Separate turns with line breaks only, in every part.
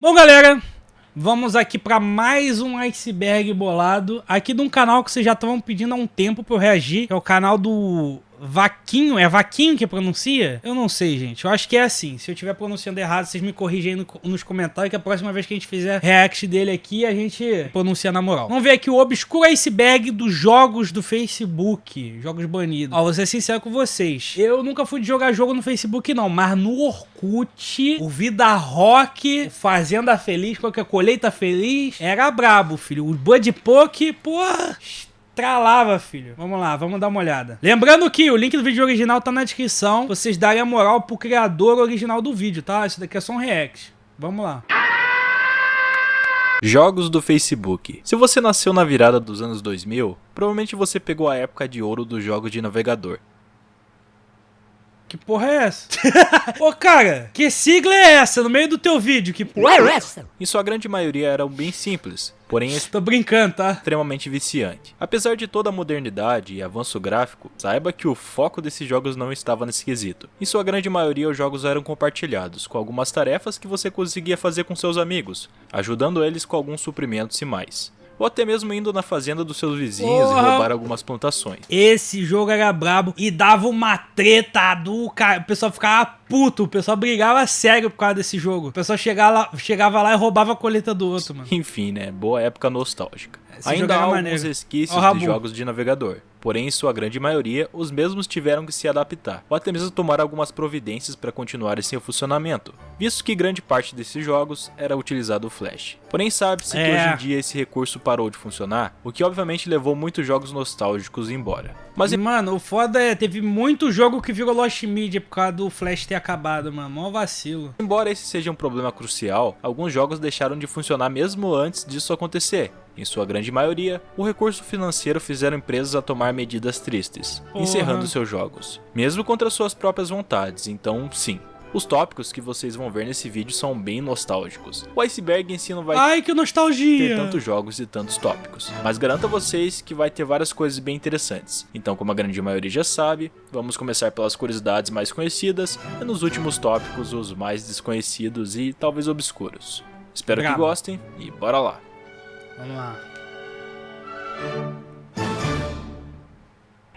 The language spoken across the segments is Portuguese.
Bom, galera, vamos aqui para mais um iceberg bolado, aqui de um canal que vocês já estavam pedindo há um tempo para eu reagir, que é o canal do Vaquinho. É Vaquinho que pronuncia? Eu não sei, gente, eu acho que é assim. Se eu estiver pronunciando errado, vocês me corrigem aí nos comentários, que a próxima vez que a gente fizer react dele aqui, a gente pronuncia na moral. Vamos ver aqui o obscuro iceberg dos jogos do Facebook, jogos banidos. Ó, vou ser sincero com vocês, eu nunca fui de jogar jogo no Facebook não, mas no Orkut, o Vida Rock, o Fazenda Feliz, qualquer colheita feliz, era brabo, filho. O Budpoke, porra, tralava, filho. Vamos lá, vamos dar uma olhada. Lembrando que o link do vídeo original tá na descrição. Vocês darem a moral pro criador original do vídeo, tá? Isso daqui é só um react. Vamos lá.
Jogos do Facebook. Se você nasceu na virada dos anos 2000, provavelmente você pegou a época de ouro dos jogos de navegador.
Que porra é essa? Ô, cara, que sigla é essa no meio do teu vídeo? Que porra é essa?
Em sua grande maioria eram bem simples, porém
Tô brincando, tá?
extremamente viciante. Apesar de toda a modernidade e avanço gráfico, saiba que o foco desses jogos não estava nesse quesito. Em sua grande maioria, os jogos eram compartilhados, com algumas tarefas que você conseguia fazer com seus amigos, ajudando eles com alguns suprimentos e mais. Ou até mesmo indo na fazenda dos seus vizinhos e roubar algumas plantações.
Esse jogo era brabo e dava uma treta do cara. O pessoal ficava puto, o pessoal brigava sério por causa desse jogo. O pessoal chegava lá e roubava a colheita do outro, mano.
Enfim, né? Boa época nostálgica.
Esse
Ainda há
jogo era
alguns
maneiro.
resquícios de jogos de navegador. Porém, em sua grande maioria, os mesmos tiveram que se adaptar, ou até mesmo tomar algumas providências para continuar em seu funcionamento, visto que grande parte desses jogos era utilizado o Flash. Porém, sabe-se que hoje em dia esse recurso parou de funcionar, o que obviamente levou muitos jogos nostálgicos embora. Mas,
mano, o foda é, teve muito jogo que virou Lost Media por causa do Flash ter acabado, mano. Mó vacilo.
Embora esse seja um problema crucial, alguns jogos deixaram de funcionar mesmo antes disso acontecer. Em sua grande maioria, o recurso financeiro fizeram empresas a tomar medidas tristes, encerrando seus jogos, mesmo contra suas próprias vontades. Então, sim, os tópicos que vocês vão ver nesse vídeo são bem nostálgicos. O iceberg em si não vai
Ai, que nostalgia!
ter tantos jogos e tantos tópicos, mas garanto a vocês que vai ter várias coisas bem interessantes. Então, como a grande maioria já sabe, vamos começar pelas curiosidades mais conhecidas e nos últimos tópicos os mais desconhecidos e talvez obscuros. Espero que gostem e bora lá!
Vamos lá.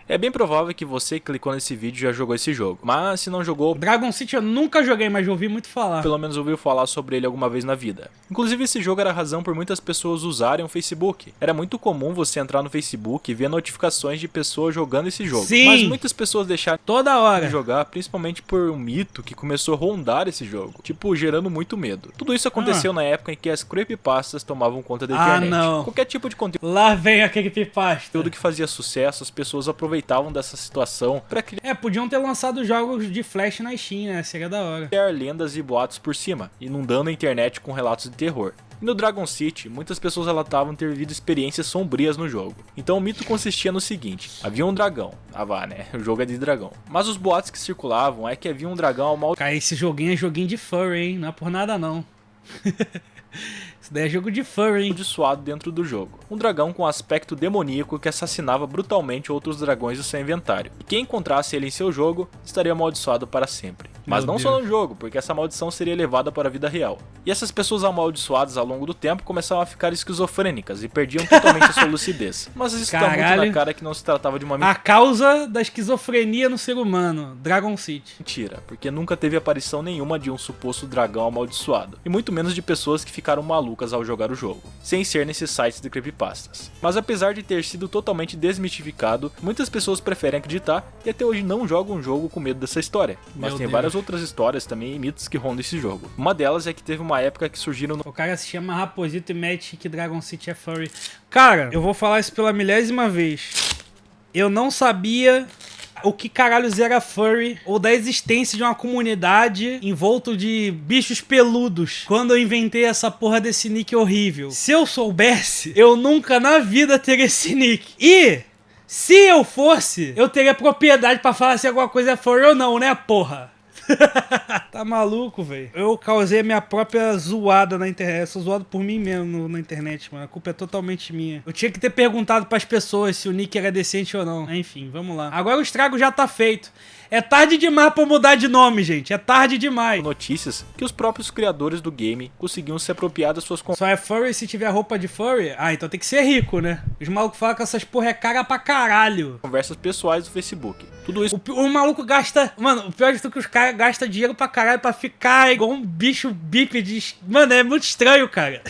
É bem provável que você que clicou nesse vídeo já jogou esse jogo, mas se não jogou,
Dragon City eu nunca joguei, mas já ouvi muito falar.
pelo menos ouviu falar sobre ele alguma vez na vida. Inclusive esse jogo era a razão por muitas pessoas usarem o Facebook. Era muito comum você entrar no Facebook e ver notificações de pessoas jogando esse jogo.
Sim.
Mas muitas pessoas deixaram
Toda hora
de jogar, principalmente por um mito que começou a rondar esse jogo, tipo, gerando muito medo. Tudo isso aconteceu na época em que as creepypastas tomavam conta da internet.
não.
Qualquer tipo de conteúdo
Lá vem aquele pipasta.
que fazia sucesso, as pessoas aproveitavam dessa situação para criar
Podiam ter lançado jogos de Flash na Steam, né? Seria da hora.
lendas e boatos por cima, inundando a internet com relatos de terror. E no Dragon City, muitas pessoas relatavam ter vivido experiências sombrias no jogo. Então o mito consistia no seguinte: havia um dragão. Ah vá, né? O jogo é de dragão. Mas os boatos que circulavam é que havia um dragão amaldiçoado.
Cara, esse joguinho é joguinho de furry, hein? Não é por nada, não. Isso daí é jogo de furry, hein?
Dentro do jogo. Um dragão com aspecto demoníaco que assassinava brutalmente outros dragões do seu inventário. E quem encontrasse ele em seu jogo estaria amaldiçoado para sempre. Mas não só no jogo, porque essa maldição seria levada para a vida real. E essas pessoas amaldiçoadas ao longo do tempo começavam a ficar esquizofrênicas e perdiam totalmente a sua lucidez. Mas isso está muito na cara que não se tratava de uma
A causa da esquizofrenia no ser humano, Dragon City.
mentira, porque nunca teve aparição nenhuma de um suposto dragão amaldiçoado. E muito menos de pessoas que ficaram malucas ao jogar o jogo, sem ser nesses sites de creepypastas. Mas apesar de ter sido totalmente desmitificado, muitas pessoas preferem acreditar e até hoje não jogam um jogo com medo dessa história. Mas tem várias outras histórias também e mitos que rondam esse jogo. Uma delas é que teve uma época que surgiram
O cara se chama Raposito e mete que Dragon City é furry. Cara, eu vou falar isso pela milésima vez. Eu não sabia o que caralhos era furry ou da existência de uma comunidade envolto de bichos peludos quando eu inventei essa porra desse nick horrível. Se eu soubesse, eu nunca na vida teria esse nick. E se eu fosse, eu teria propriedade pra falar se alguma coisa é furry ou não, né, porra? Tá maluco, velho. Eu causei a minha própria zoada na internet. Eu sou zoado por mim mesmo na internet, mano. A culpa é totalmente minha. Eu tinha que ter perguntado pras pessoas se o nick era decente ou não. Enfim, vamos lá. Agora o estrago já tá feito. É tarde demais pra mudar de nome, gente. É tarde demais.
Notícias que os próprios criadores do game conseguiam se apropriar das suas
Só é furry se tiver roupa de furry? Ah, então tem que ser rico, né? Os malucos falam que essas porra é cara pra caralho.
conversas pessoais do Facebook. Tudo isso
O maluco gasta... Mano, o pior de tudo é que os caras gastam dinheiro pra caralho pra ficar igual um bicho bípede. Mano, é muito estranho, cara.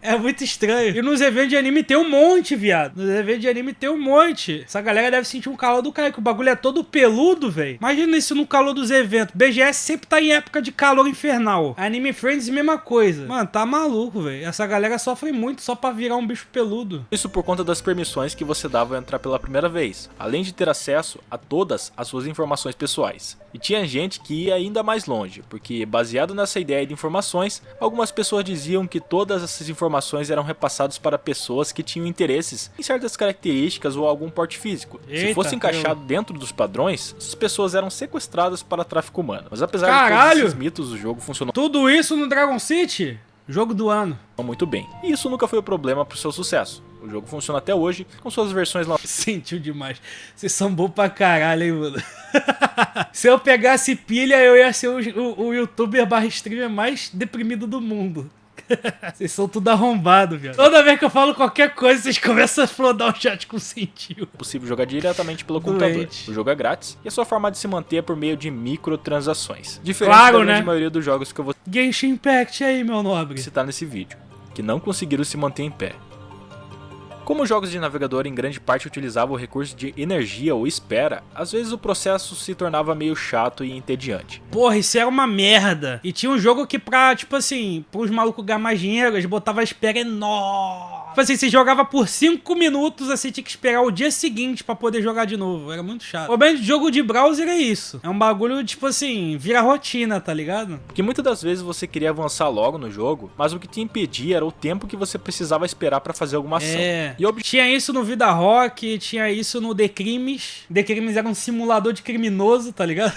É muito estranho. E nos eventos de anime tem um monte, viado. Nos eventos de anime tem um monte. Essa galera deve sentir um calor do cara, que o bagulho é todo peludo, velho. Imagina isso no calor dos eventos. BGS sempre tá em época de calor infernal. Anime Friends, mesma coisa. Mano, tá maluco, velho. Essa galera sofre muito só pra virar um bicho peludo.
Isso por conta das permissões que você dava ao entrar pela primeira vez, além de ter acesso a todas as suas informações pessoais. E tinha gente que ia ainda mais longe, porque baseado nessa ideia de informações, algumas pessoas diziam que todas essas informações eram repassadas para pessoas que tinham interesses em certas características ou algum porte físico.
Eita,
se fosse encaixado dentro dos padrões, essas pessoas eram sequestradas para tráfico humano. Mas apesar
Caralho!
de todos esses mitos, o jogo funcionou
Tudo isso no Dragon City? Jogo do ano.
muito bem. E isso nunca foi o problema para o seu sucesso. O jogo funciona até hoje com suas versões lançadas.
Sentiu demais. Vocês são bons pra caralho, hein, mano? Se eu pegasse pilha, eu ia ser o youtuber barra streamer mais deprimido do mundo. Vocês são tudo arrombado, velho. Toda vez que eu falo qualquer coisa, vocês começam a flodar o chat com sentiu.
É possível jogar diretamente pelo computador. O jogo é grátis e a sua forma de se manter é por meio de microtransações. Diferente
Claro,
da grande
né?
maioria dos jogos que eu vou
Genshin Impact aí, meu nobre.
citar nesse vídeo, que não conseguiram se manter em pé. Como os jogos de navegador em grande parte utilizavam o recurso de energia ou espera, às vezes o processo se tornava meio chato e entediante.
Porra, isso era uma merda. E tinha um jogo que pra, tipo assim, pros malucos ganhar mais dinheiro, eles botavam a espera enorme. Tipo assim, você jogava por 5 minutos, assim, tinha que esperar o dia seguinte pra poder jogar de novo. Era muito chato. O problema de jogo de browser é isso. É um bagulho, tipo assim, vira rotina, tá ligado?
Porque muitas das vezes você queria avançar logo no jogo, mas o que te impedia era o tempo que você precisava esperar pra fazer alguma ação. E
Tinha isso no Vida Rock, tinha isso no The Crimes. The Crimes era um simulador de criminoso, tá ligado?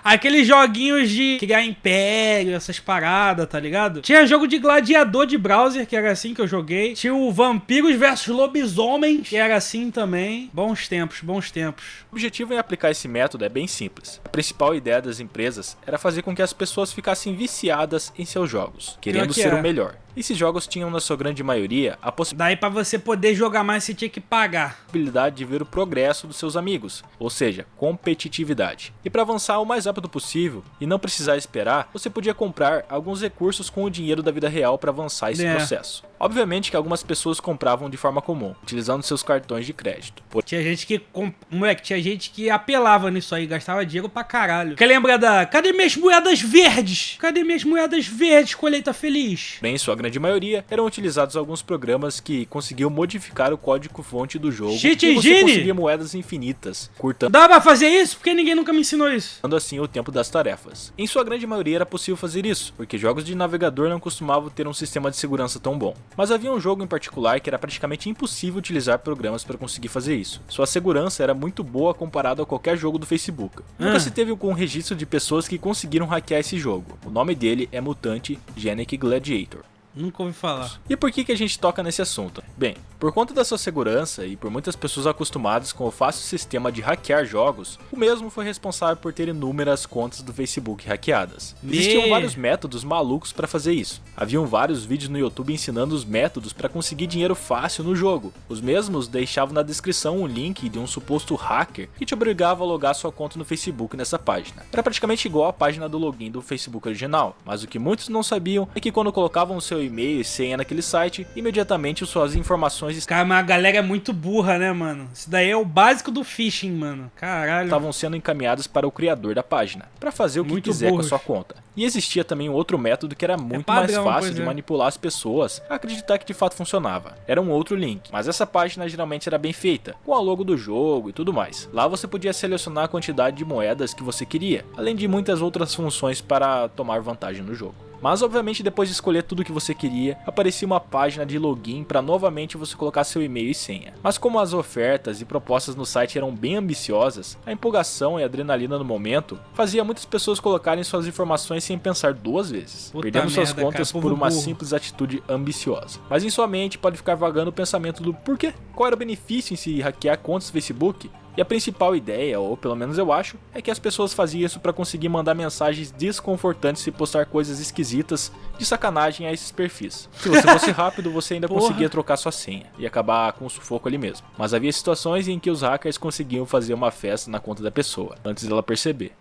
Aqueles joguinhos de criar império, essas paradas, tá ligado? Tinha jogo de gladiador de browser, que era assim que eu joguei. Tinha o Vampiros vs Lobisomens, que era assim também. Bons tempos, bons tempos.
O objetivo em aplicar esse método é bem simples. A principal ideia das empresas era fazer com que as pessoas ficassem viciadas em seus jogos, querendo ser o melhor. Esses jogos tinham, na sua grande maioria, a
Daí pra você poder jogar mais, você tinha que pagar.
possibilidade de ver o progresso dos seus amigos, ou seja, competitividade. E para avançar o mais rápido possível e não precisar esperar, você podia comprar alguns recursos com o dinheiro da vida real para avançar esse processo. Obviamente que algumas pessoas compravam de forma comum, utilizando seus cartões de crédito.
Tinha gente que... Moleque, tinha gente que apelava nisso aí, gastava dinheiro pra caralho. Quer lembrar da... Cadê minhas moedas verdes? Cadê minhas moedas verdes, colheita feliz?
Bem, em sua grande maioria, eram utilizados alguns programas que conseguiam modificar o código-fonte do jogo
Cheat
e você
engine?
conseguia moedas infinitas, curtando
Dá pra fazer isso? Porque ninguém nunca me ensinou isso.
assim o tempo das tarefas. Em sua grande maioria era possível fazer isso, porque jogos de navegador não costumavam ter um sistema de segurança tão bom. Mas havia um jogo em particular que era praticamente impossível utilizar programas para conseguir fazer isso. Sua segurança era muito boa comparada a qualquer jogo do Facebook. Nunca se teve algum registro de pessoas que conseguiram hackear esse jogo. O nome dele é Mutant Genic Gladiator.
Nunca ouvi falar.
E por que a gente toca nesse assunto? Bem, por conta da sua segurança e por muitas pessoas acostumadas com o fácil sistema de hackear jogos, o mesmo foi responsável por ter inúmeras contas do Facebook hackeadas. Existiam vários métodos malucos para fazer isso. Haviam vários vídeos no YouTube ensinando os métodos para conseguir dinheiro fácil no jogo. Os mesmos deixavam na descrição um link de um suposto hacker que te obrigava a logar sua conta no Facebook nessa página. Era praticamente igual à página do login do Facebook original, mas o que muitos não sabiam é que quando colocavam o seu e-mail e senha naquele site, imediatamente suas informações
Cara, mas a galera é muito burra, né, mano? Isso daí é o básico do phishing, mano. Caralho.
estavam sendo encaminhadas para o criador da página, para fazer o que
Muito
quiser com a
burros.
sua conta. E existia também um outro método que era muito mais fácil de manipular as pessoas a acreditar que de fato funcionava. Era um outro link, mas essa página geralmente era bem feita, com a logo do jogo e tudo mais. Lá você podia selecionar a quantidade de moedas que você queria, além de muitas outras funções para tomar vantagem no jogo. Mas obviamente depois de escolher tudo que você queria, aparecia uma página de login para novamente você colocar seu e-mail e senha. Mas como as ofertas e propostas no site eram bem ambiciosas, a empolgação e a adrenalina no momento fazia muitas pessoas colocarem suas informações sem pensar duas vezes, perdendo suas contas por uma simples atitude ambiciosa. Mas em sua mente pode ficar vagando o pensamento do porquê? Qual era o benefício em se hackear contas do Facebook? E a principal ideia, ou pelo menos eu acho, é que as pessoas faziam isso para conseguir mandar mensagens desconfortantes e postar coisas esquisitas de sacanagem a esses perfis. Se você fosse rápido, você ainda conseguia trocar sua senha e acabar com o sufoco ali mesmo. Mas havia situações em que os hackers conseguiam fazer uma festa na conta da pessoa, antes dela perceber.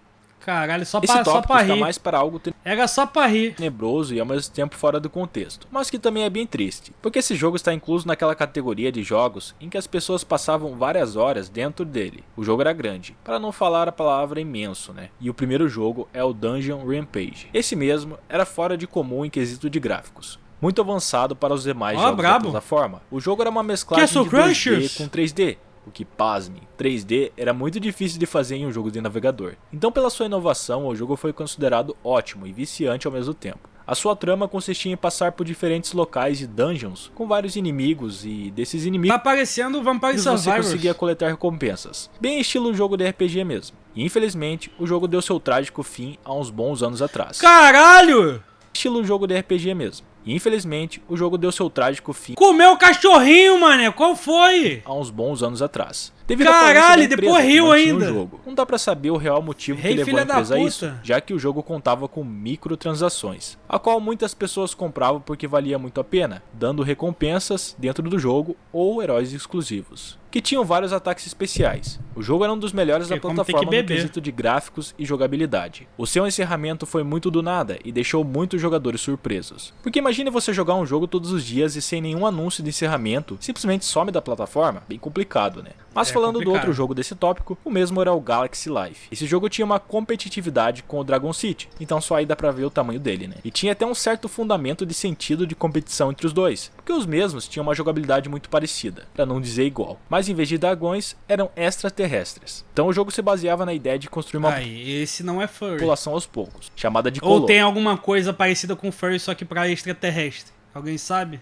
Caralho, só
pra rir. Está mais para algo
era só pra rir.
Tenebroso e ao mesmo tempo fora do contexto, mas que também é bem triste, porque esse jogo está incluso naquela categoria de jogos em que as pessoas passavam várias horas dentro dele. O jogo era grande, para não falar a palavra imenso, né? E o primeiro jogo é o Dungeon Rampage. Esse mesmo era fora de comum em quesito de gráficos, muito avançado para os demais jogos da plataforma. O jogo era uma mesclagem de 2D com 3D. O que, pasme, 3D era muito difícil de fazer em um jogo de navegador. Então, pela sua inovação, o jogo foi considerado ótimo e viciante ao mesmo tempo. A sua trama consistia em passar por diferentes locais e dungeons com vários inimigos, e desses inimigos
tá aparecendo Vampire Survivors.
Você conseguia coletar recompensas, bem estilo jogo de RPG mesmo. E infelizmente, o jogo deu seu trágico fim há uns bons anos atrás.
Caralho!
Estilo jogo de RPG mesmo. E infelizmente, o jogo deu seu trágico fim.
Comeu o cachorrinho, mané. Qual foi?
Há uns bons anos atrás.
Caralho, depois riu ainda.
Jogo. Não dá pra saber o real motivo que levou a empresa a isso, já que o jogo contava com microtransações, a qual muitas pessoas compravam porque valia muito a pena, dando recompensas dentro do jogo ou heróis exclusivos, que tinham vários ataques especiais. O jogo era um dos melhores da plataforma no quesito de gráficos e jogabilidade. O seu encerramento foi muito do nada e deixou muitos jogadores surpresos. Porque imagine você jogar um jogo todos os dias e sem nenhum anúncio de encerramento, simplesmente some da plataforma, bem complicado, né? Mas falando do outro jogo desse tópico, o mesmo era o Galaxy Life. Esse jogo tinha uma competitividade com o Dragon City, então só aí dá pra ver o tamanho dele, né? E tinha até um certo fundamento de sentido de competição entre os dois, porque os mesmos tinham uma jogabilidade muito parecida, pra não dizer igual. Mas em vez de dragões, eram extraterrestres. Então o jogo se baseava na ideia de construir uma
esse não é furry.
população aos poucos, chamada de colono.
Ou tem alguma coisa parecida com furry, só que pra extraterrestre. Alguém sabe?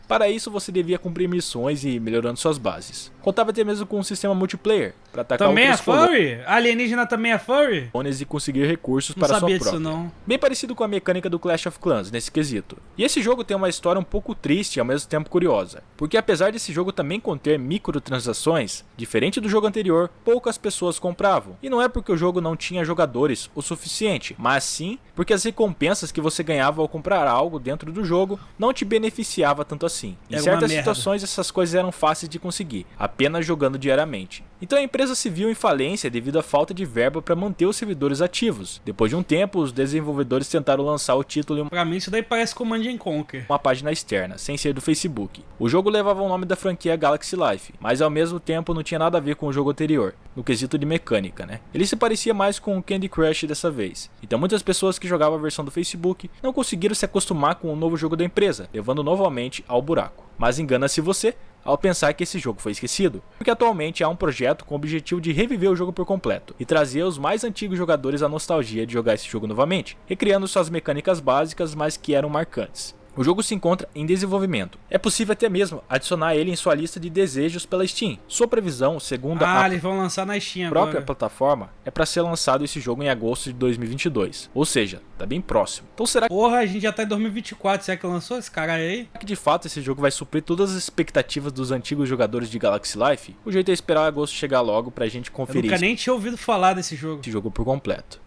Para isso, você devia cumprir missões e ir melhorando suas bases. Contava até mesmo com um sistema multiplayer para atacar
também
outros
furry? Alienígena também é furry?
E conseguir recursos para sua própria.
Disso, não.
Bem parecido com a mecânica do Clash of Clans nesse quesito. E esse jogo tem uma história um pouco triste e ao mesmo tempo curiosa, porque apesar desse jogo também conter microtransações, diferente do jogo anterior, poucas pessoas compravam. E não é porque o jogo não tinha jogadores o suficiente, mas sim porque as recompensas que você ganhava ao comprar algo dentro do jogo não te beneficiava tanto assim. Em certas situações essas coisas eram fáceis de conseguir, apenas jogando diariamente. Então a empresa se viu em falência devido à falta de verba para manter os servidores ativos. Depois de um tempo, os desenvolvedores tentaram lançar o título em
pra mim isso daí parece Command & Conquer.
Uma página externa, sem ser do Facebook. O jogo levava o nome da franquia Galaxy Life, mas ao mesmo tempo não tinha nada a ver com o jogo anterior, no quesito de mecânica, né? Ele se parecia mais com o Candy Crush dessa vez. Então muitas pessoas que jogavam a versão do Facebook não conseguiram se acostumar com o novo jogo da empresa, levando novamente ao buraco. Mas engana-se você ao pensar que esse jogo foi esquecido, porque atualmente há um projeto com o objetivo de reviver o jogo por completo e trazer os mais antigos jogadores a nostalgia de jogar esse jogo novamente, recriando suas mecânicas básicas, mas que eram marcantes. O jogo se encontra em desenvolvimento. É possível até mesmo adicionar ele em sua lista de desejos pela Steam. Sua previsão, segundo
eles vão lançar na Steam
própria plataforma, é para ser lançado esse jogo em agosto de 2022. Ou seja, tá bem próximo. Então será que...
Porra, a gente já tá em 2024. Será que lançou esse cara aí?
Será que de fato esse jogo vai suprir todas as expectativas dos antigos jogadores de Galaxy Life? O jeito é esperar agosto chegar logo pra gente conferir.
Eu nunca nem tinha ouvido falar desse jogo.
Esse jogo por completo.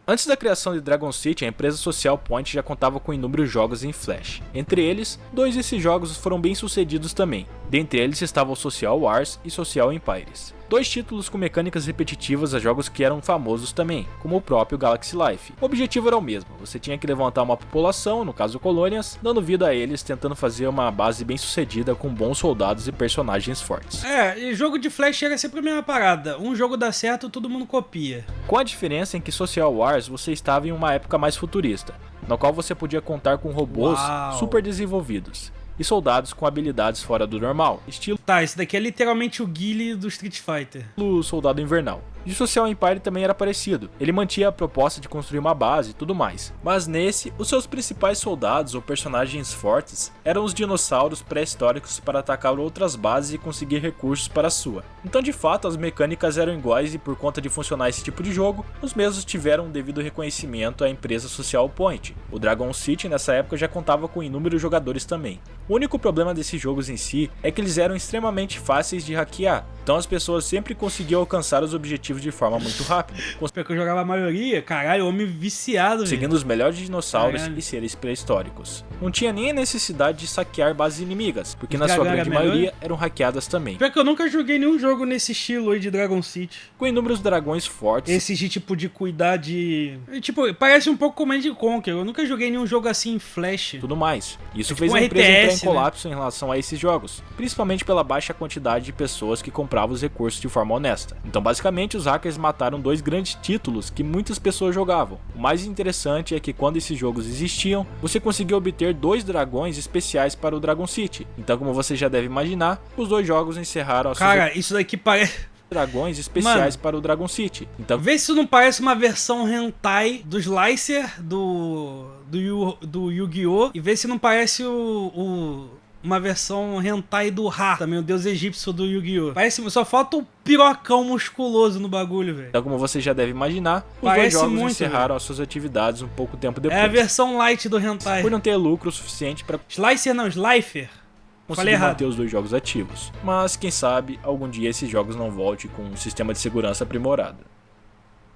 Antes da criação de Dragon City, a empresa Social Point já contava com inúmeros jogos em Flash. Entre eles, 2 desses jogos foram bem sucedidos também. Dentre eles estavam o Social Wars e Social Empires. Dois títulos com mecânicas repetitivas a jogos que eram famosos também, como o próprio Galaxy Life. O objetivo era o mesmo, você tinha que levantar uma população, no caso colônias, dando vida a eles, tentando fazer uma base bem sucedida com bons soldados e personagens fortes.
E jogo de Flash era sempre a mesma parada, um jogo dá certo, todo mundo copia.
Com a diferença em que Social Wars você estava em uma época mais futurista, na qual você podia contar com robôs super desenvolvidos e soldados com habilidades fora do normal, estilo
Esse daqui é literalmente o Guile do Street Fighter.
Soldado Invernal. E o Social Empire também era parecido, ele mantinha a proposta de construir uma base e tudo mais. Mas nesse, os seus principais soldados ou personagens fortes eram os dinossauros pré-históricos para atacar outras bases e conseguir recursos para a sua. Então de fato as mecânicas eram iguais e por conta de funcionar esse tipo de jogo, os mesmos tiveram um devido reconhecimento à empresa Social Point. O Dragon City nessa época já contava com inúmeros jogadores também. O único problema desses jogos em si é que eles eram extremamente fáceis de hackear, então as pessoas sempre conseguiam alcançar os objetivos de forma muito rápida.
Porque eu jogava a maioria, caralho, homem viciado,
seguindo os melhores dinossauros e seres pré-históricos. Não tinha nem a necessidade de saquear bases inimigas, porque na sua grande maioria eram hackeadas também.
Pior que eu nunca joguei nenhum jogo nesse estilo aí de Dragon City.
Com inúmeros dragões fortes.
Esse de tipo de cuidar de... Tipo, parece um pouco Command & Conquer. Eu nunca joguei nenhum jogo assim em Flash.
Tudo mais. Isso
tipo
fez a empresa entrar em colapso em relação a esses jogos. Principalmente pela baixa quantidade de pessoas que compravam os recursos de forma honesta. Então basicamente os hackers mataram dois grandes títulos que muitas pessoas jogavam. O mais interessante é que quando esses jogos existiam, você conseguia obter dois dragões especiais para o Dragon City. Então como você já deve imaginar, os dois jogos encerraram a sua...
Cara, isso daqui parece...
dragões especiais para o Dragon City. Então,
vê se isso não parece uma versão hentai do Slicer do Yu-Gi-Oh! E vê se não parece uma versão hentai do Ra, também o deus egípcio do Yu-Gi-Oh! Parece, só falta o pirocão musculoso no bagulho, velho.
Então, como você já deve imaginar, os dois jogos encerraram as suas atividades um pouco tempo depois.
É a versão light do hentai.
Por não ter lucro suficiente para...
Slicer não, Slifer.
Conseguir manter os dois jogos ativos. Mas quem sabe algum dia esses jogos não voltem com um sistema de segurança aprimorado.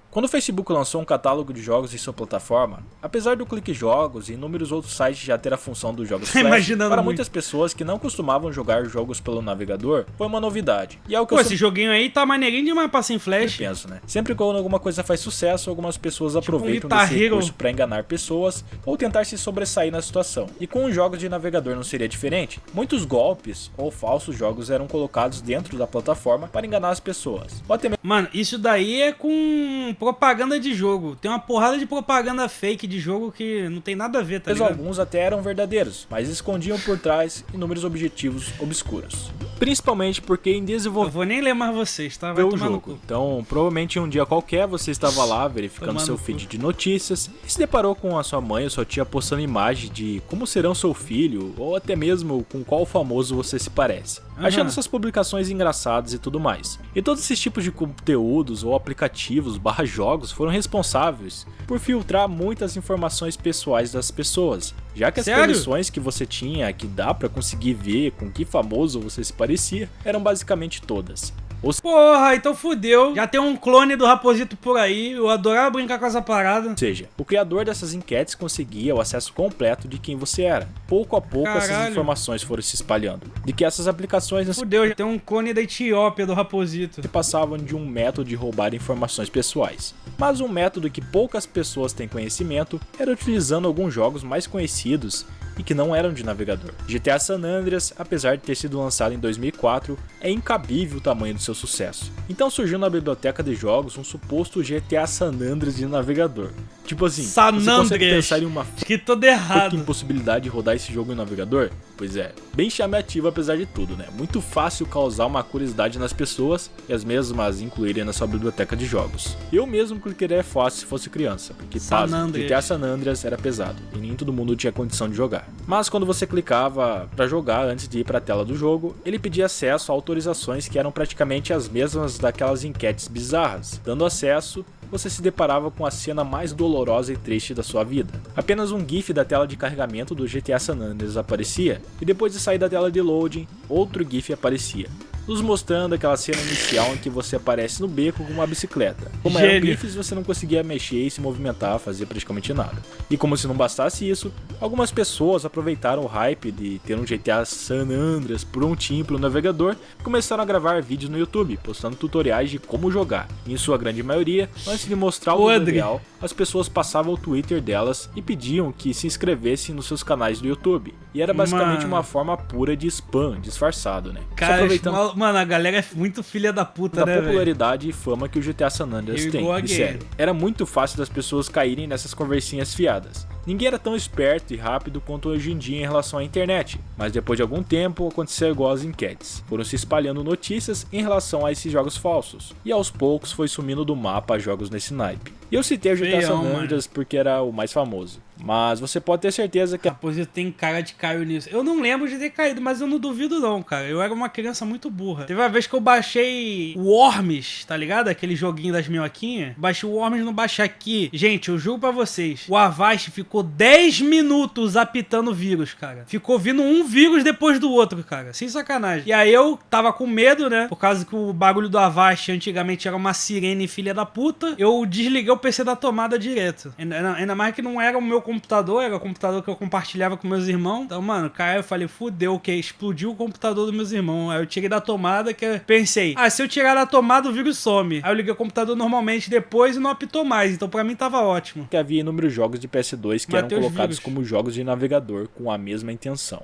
Quando o Facebook lançou um catálogo de jogos em sua plataforma, apesar do Clique Jogos e inúmeros outros sites já ter a função dos jogos Flash, para muitas pessoas que não costumavam jogar jogos pelo navegador, foi uma novidade. E é o que
esse joguinho aí tá maneirinho demais pra ser em Flash.
Eu penso, né? Sempre quando alguma coisa faz sucesso, algumas pessoas aproveitam desse recurso para enganar pessoas ou tentar se sobressair na situação. E com os jogos de navegador não seria diferente? Muitos golpes ou falsos jogos eram colocados dentro da plataforma para enganar as pessoas.
Mano, isso daí é com propaganda de jogo. Tem uma porrada de propaganda fake de jogo que não tem nada a ver, tá ligado?
Alguns até eram verdadeiros, mas escondiam por trás inúmeros objetivos obscuros. Principalmente porque em desenvolvimento...
Eu vou nem ler mais vocês, tá? Vai tomar no cu.
Então, provavelmente um dia qualquer você estava lá verificando seu feed de notícias e se deparou com a sua mãe ou sua tia postando imagem de como serão seu filho ou até mesmo com qual famoso você se parece. Achando essas publicações engraçadas e tudo mais. E todos esses tipos de conteúdos ou aplicativos / jogos foram responsáveis por filtrar muitas informações pessoais das pessoas, já que as permissões que você tinha, que dá pra conseguir ver com que famoso você se parecia, eram basicamente todas.
Porra, então fudeu. Já tem um clone do Raposito por aí. Eu adorava brincar com essa parada.
Ou seja, o criador dessas enquetes conseguia o acesso completo de quem você era. Pouco a pouco essas informações foram se espalhando. De que essas aplicações...
Fudeu, já tem um clone da Etiópia do Raposito.
Se passavam de um método de roubar informações pessoais. Mas um método que poucas pessoas têm conhecimento era utilizando alguns jogos mais conhecidos e que não eram de navegador. GTA San Andreas, apesar de ter sido lançado em 2004, é incabível o tamanho do seu sucesso. Então surgiu na biblioteca de jogos um suposto GTA San Andreas de navegador. Tipo assim,
San
você consegue pensar em uma
todo errado.
impossibilidade de rodar esse jogo em navegador? Pois é, bem chamativo apesar de tudo, né? Muito fácil causar uma curiosidade nas pessoas e as mesmas incluírem na sua biblioteca de jogos. Eu mesmo clicaria fácil se fosse criança, porque GTA San Andreas era pesado e nem todo mundo tinha condição de jogar. Mas quando você clicava para jogar antes de ir para a tela do jogo, ele pedia acesso a autorizações que eram praticamente as mesmas daquelas enquetes bizarras. Dando acesso, você se deparava com a cena mais dolorosa e triste da sua vida. Apenas um GIF da tela de carregamento do GTA San Andreas aparecia, e depois de sair da tela de loading, outro GIF aparecia. nos mostrando aquela cena inicial em que você aparece no beco com uma bicicleta. Como
Gênio.
eram grifes, você não conseguia mexer e se movimentar, fazer praticamente nada. E como se não bastasse isso, algumas pessoas aproveitaram o hype de ter um GTA San Andreas prontinho para o navegador e começaram a gravar vídeos no YouTube, postando tutoriais de como jogar. Em sua grande maioria, antes de mostrar o tutorial, as pessoas passavam o Twitter delas e pediam que se inscrevessem nos seus canais do YouTube. E era basicamente uma forma pura de spam, disfarçado, né?
Cara,
Só aproveitando
mano, a galera é muito filha da puta,
da
né,
popularidade e fama que o GTA San Andreas tem, e sério. Era muito fácil das pessoas caírem nessas conversinhas fiadas. Ninguém era tão esperto e rápido quanto hoje em dia em relação à internet, mas depois de algum tempo aconteceu igual as enquetes. Foram se espalhando notícias em relação a esses jogos falsos, e aos poucos foi sumindo do mapa jogos nesse naipe. E eu citei o GTA San Andreas porque era o mais famoso, mas você pode ter certeza que...
Raposo tem cara de cair nisso. Eu não lembro de ter caído, mas eu não duvido não, cara. Eu era uma criança muito burra. Teve uma vez que eu baixei o Worms, tá ligado? Aquele joguinho das minhoquinhas. Baixei o Worms no Baixa Aqui. Gente, eu juro pra vocês, o Avast ficou 10 minutos apitando vírus, cara. Ficou vindo um vírus depois do outro, cara. Sem sacanagem. E aí eu tava com medo, né? Por causa que o bagulho do Avast antigamente era uma sirene filha da puta. Eu desliguei o PC da tomada direto. Ainda mais que não era o meu computador, era o computador que eu compartilhava com meus irmãos. Então, mano, cara, eu falei, fudeu, que explodiu o computador dos meus irmãos. Aí eu tirei da tomada, que eu pensei, se eu tirar da tomada, o vírus some. Aí eu liguei o computador normalmente depois e não apitou mais. Então, pra mim, tava ótimo.
Que havia inúmeros jogos de PS2 que eram colocados como jogos de navegador com a mesma intenção.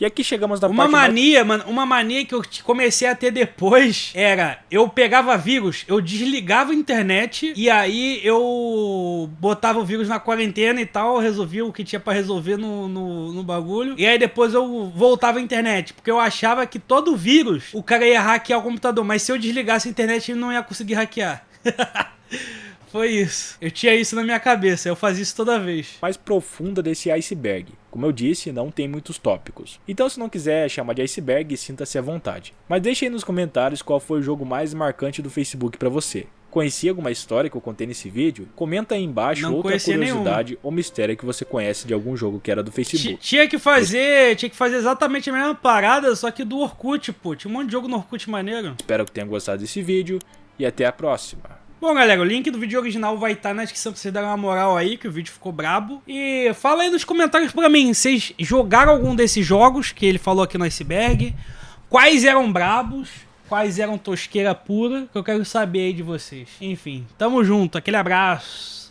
E aqui chegamos na parte
mano, uma mania que eu comecei a ter depois era, eu pegava vírus, eu desligava a internet e aí eu botava o vírus na quarentena e tal, resolvia o que tinha pra resolver no bagulho. E aí depois eu voltava à internet, porque eu achava que todo vírus o cara ia hackear o computador, mas se eu desligasse a internet ele não ia conseguir hackear. Foi isso. Eu tinha isso na minha cabeça, eu fazia isso toda vez.
Mais profunda desse iceberg. Como eu disse, não tem muitos tópicos. Então se não quiser chamar de iceberg, sinta-se à vontade. Mas deixe aí nos comentários qual foi o jogo mais marcante do Facebook pra você. Conhecia alguma história que eu contei nesse vídeo? Comenta aí embaixo outra curiosidade ou mistério que você conhece de algum jogo que era do Facebook.
Tinha que fazer exatamente a mesma parada, só que do Orkut, pô. Tinha um monte de jogo no Orkut maneiro.
Espero que tenha gostado desse vídeo e até a próxima.
Bom, galera, o link do vídeo original vai estar na descrição pra vocês darem uma moral aí, que o vídeo ficou brabo. E fala aí nos comentários pra mim, vocês jogaram algum desses jogos que ele falou aqui no iceberg? Quais eram brabos? Quais eram tosqueira pura? Que eu quero saber aí de vocês. Enfim, tamo junto, aquele abraço.